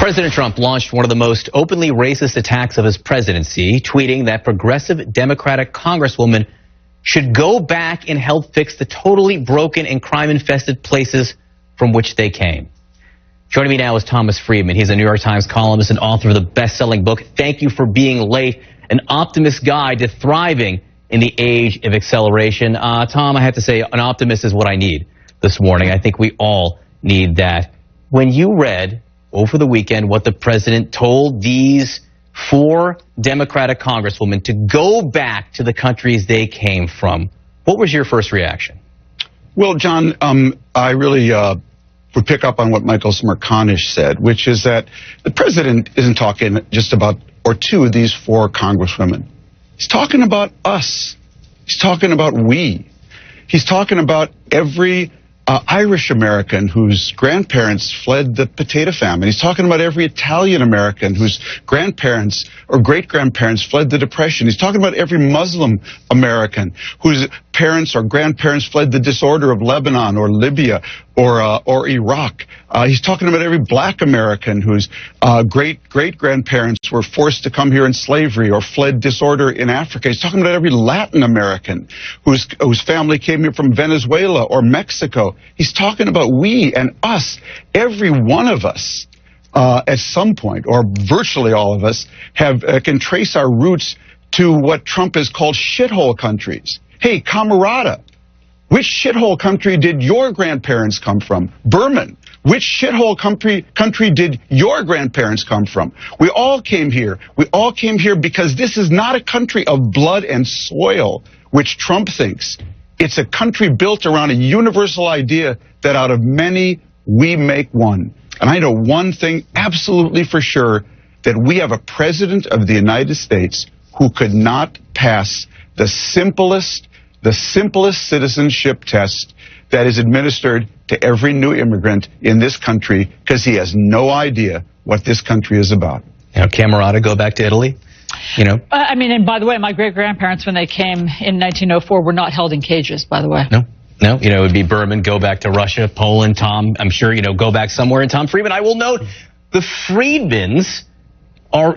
President Trump launched one of the most openly racist attacks of his presidency, tweeting that progressive Democratic Congresswoman should go back and help fix the totally broken and crime-infested places from which they came. Joining me now is Thomas Friedman. He's a New York Times columnist and author of the best-selling book, Thank You for Being Late, An Optimist's Guide to Thriving in the Age of Acceleration. Tom, I have to say, an optimist is what I need this morning. I think we all need that. When you read over the weekend what the president told these 4 Democratic congresswomen to go back to the countries they came from, what was your first reaction? Well, John, I really would pick up on what Michael Smerconish said, which is that the president isn't talking just about or to these 4 congresswomen. He's talking about us. He's talking about we. He's talking about every Irish American whose grandparents fled the potato famine. He's talking about every Italian American whose grandparents or great-grandparents fled the Depression. He's talking about every Muslim American whose parents or grandparents fled the disorder of Lebanon or Libya or Iraq. He's talking about every black American whose great-grandparents were forced to come here in slavery or fled disorder in Africa. He's talking about every Latin American whose family came here from Venezuela or Mexico. He's talking about we and us. Every one of us, at some point, or virtually all of us, can trace our roots to what Trump has called shithole countries. Hey, Camarada, which shithole country did your grandparents come from? Berman, which shithole country did your grandparents come from? We all came here. We all came here because this is not a country of blood and soil, which Trump thinks. It's a country built around a universal idea that out of many, we make one. And I know one thing absolutely for sure, that we have a president of the United States who could not pass the simplest citizenship test that is administered to every new immigrant in this country, because he has no idea what this country is about. You know, Camarada, go back to Italy. You know, I mean, and by the way, my great-grandparents, when they came in 1904, were not held in cages, by the way. No, you know, it would be Berman, go back to Russia, Poland, Tom, I'm sure, you know, go back somewhere. And Tom Friedman, I will note, the Friedmans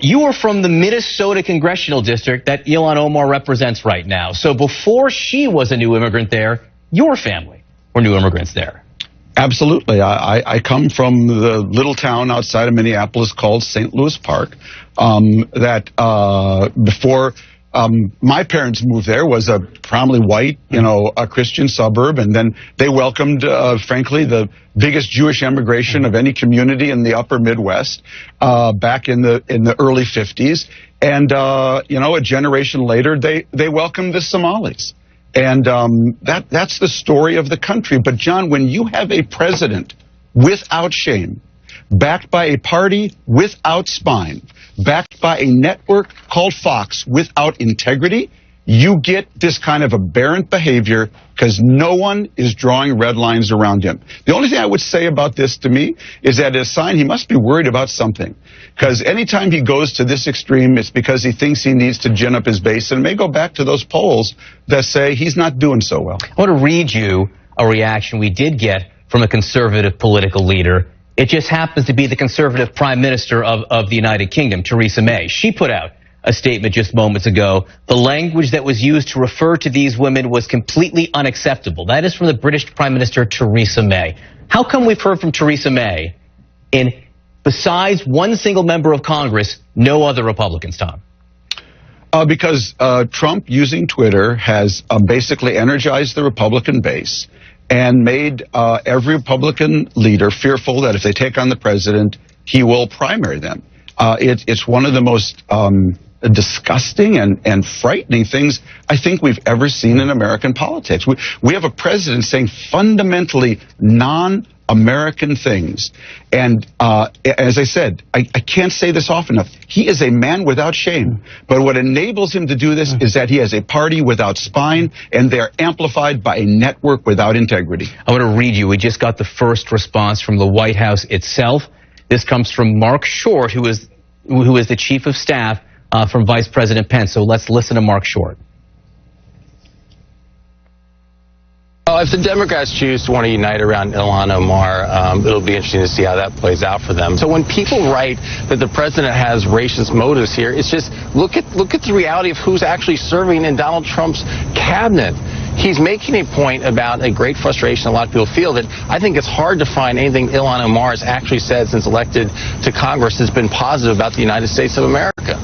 you are from the Minnesota congressional district that Ilhan Omar represents right now. So before she was a new immigrant there, your family were new immigrants there. Absolutely. I come from the little town outside of Minneapolis called St. Louis Park. Before my parents moved there was a predominantly white, a Christian suburb, and then they welcomed, frankly, the biggest Jewish immigration of any community in the upper Midwest back in the early 50s. And a generation later, they welcomed the Somalis. And that's the story of the country. But John, when you have a president without shame, backed by a party without spine, backed by a network called Fox without integrity, you get this kind of aberrant behavior because no one is drawing red lines around him. The only thing I would say about this to me is that as a sign he must be worried about something, because anytime he goes to this extreme, it's because he thinks he needs to gin up his base, and it may go back to those polls that say he's not doing so well. I want to read you a reaction we did get from a conservative political leader. It just happens to be the conservative prime minister of the United Kingdom, Theresa May. She put out a statement just moments ago. The language that was used to refer to these women was completely unacceptable. That is from the British Prime Minister Theresa May. How come we've heard from Theresa May, and besides one single member of Congress, no other Republicans, Tom? Because Trump, using Twitter, has basically energized the Republican base and made every Republican leader fearful that if they take on the president, he will primary them. It's one of the most disgusting and frightening things I think we've ever seen in American politics. We have a president saying fundamentally non-American things. And as I said, I can't say this often enough. He is a man without shame. But what enables him to do this is that he has a party without spine, and they're amplified by a network without integrity. I want to read you. We just got the first response from the White House itself. This comes from Mark Short, who is the chief of staff from Vice President Pence. So let's listen to Mark Short. If the Democrats choose to want to unite around Ilhan Omar, it'll be interesting to see how that plays out for them. So when people write that the president has racist motives here, it's just look at the reality of who's actually serving in Donald Trump's cabinet. He's making a point about a great frustration a lot of people feel that I think it's hard to find anything Ilhan Omar has actually said since elected to Congress that's been positive about the United States of America.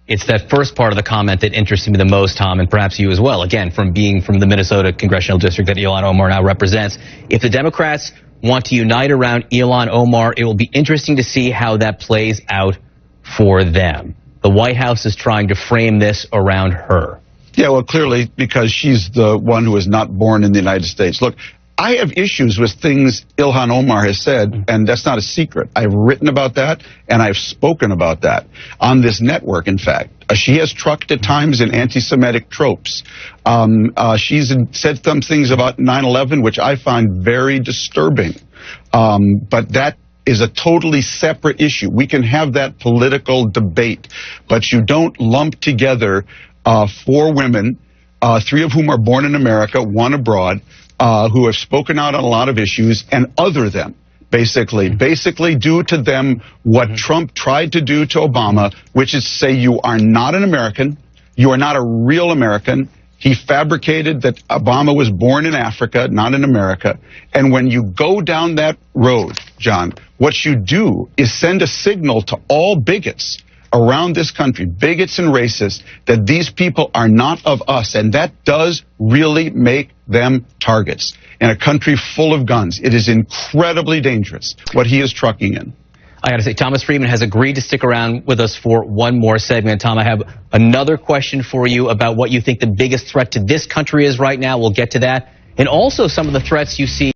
It's that first part of the comment that interests me the most, Tom, and perhaps you as well. Again, from being from the Minnesota congressional district that Ilhan Omar now represents. If the Democrats want to unite around Ilhan Omar, it will be interesting to see how that plays out for them. The White House is trying to frame this around her. Yeah, well, clearly, because she's the one who was not born in the United States. Look, I have issues with things Ilhan Omar has said, and that's not a secret. I've written about that, and I've spoken about that on this network, in fact. She has trucked at times in anti-Semitic tropes. She's said some things about 9/11, which I find very disturbing. But that is a totally separate issue. We can have that political debate, but you don't lump together 4 women, 3 of whom are born in America, 1 abroad, who have spoken out on a lot of issues, and other them, basically do to them what Trump tried to do to Obama, which is say you are not an American, you are not a real American. He fabricated that Obama was born in Africa, not in America. And when you go down that road, John, what you do is send a signal to all bigots around this country, bigots and racists, that these people are not of us. And that does really make them targets in a country full of guns. It is incredibly dangerous what he is trucking in. I got to say, Thomas Friedman has agreed to stick around with us for one more segment. Tom, I have another question for you about what you think the biggest threat to this country is right now. We'll get to that. And also some of the threats you see